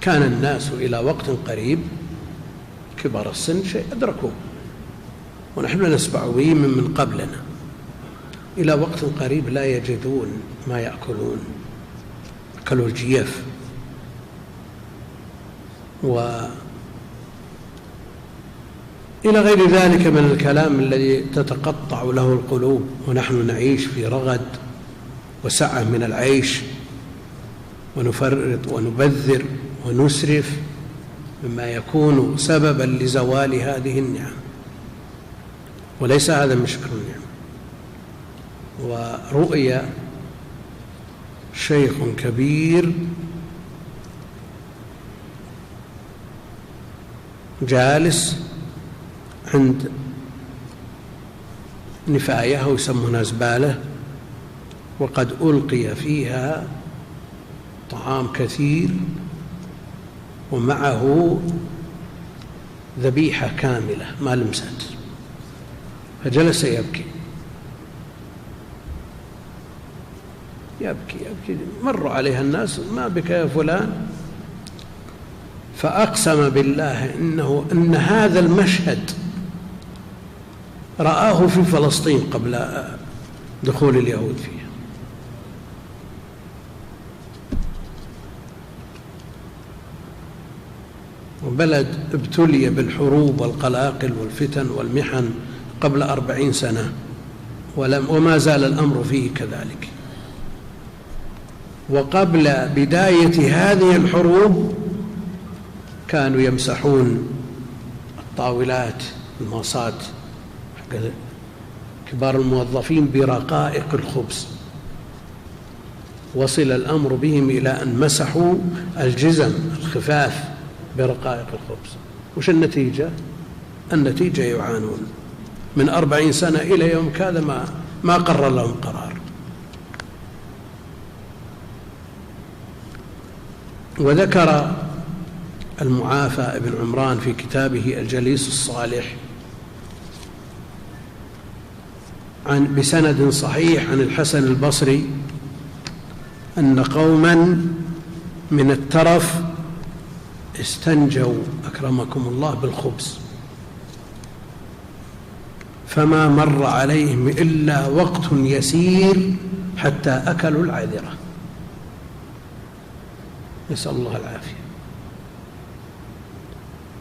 كان الناس إلى وقت قريب كبار السن شيء أدركوه، ونحن نسمع به من قبلنا، إلى وقت قريب لا يجدون ما يأكلون، أكلوا الجيف وإلى غير ذلك من الكلام الذي تتقطع له القلوب، ونحن نعيش في رغد وسعة من العيش، ونفرط ونبذر ونسرف مما يكون سببا لزوال هذه النعم، وليس هذا من شكر النعم. ورؤي شيخ كبير جالس عند نفاية ويسمونها زبالة، وقد ألقي فيها طعام كثير ومعه ذبيحة كاملة ما لمست، فجلس يبكي يبكي يبكي. مروا عليها الناس: ما بك يا فلان؟ فأقسم بالله إن هذا المشهد رآه في فلسطين قبل دخول اليهود فيها. وبلد ابتلي بالحروب والقلاقل والفتن والمحن قبل 40 سنة، وما زال الأمر فيه كذلك. وقبل بداية هذه الحروب كانوا يمسحون الطاولات، الماصات حق كبار الموظفين برقائق الخبز. وصل الأمر بهم إلى أن مسحوا الجزم الخفاف برقائق الخبز. وش النتيجة؟ النتيجة يعانون من 40 سنة إلى يوم كذا ما قرر لهم قرار. وذكر المعافى بن عمران في كتابه الجليس الصالح بسند صحيح عن الحسن البصري أن قوما من الترف استنجوا أكرمكم الله بالخبز، فما مر عليهم إلا وقت يسير حتى أكلوا العذرة، نسأل الله العافية.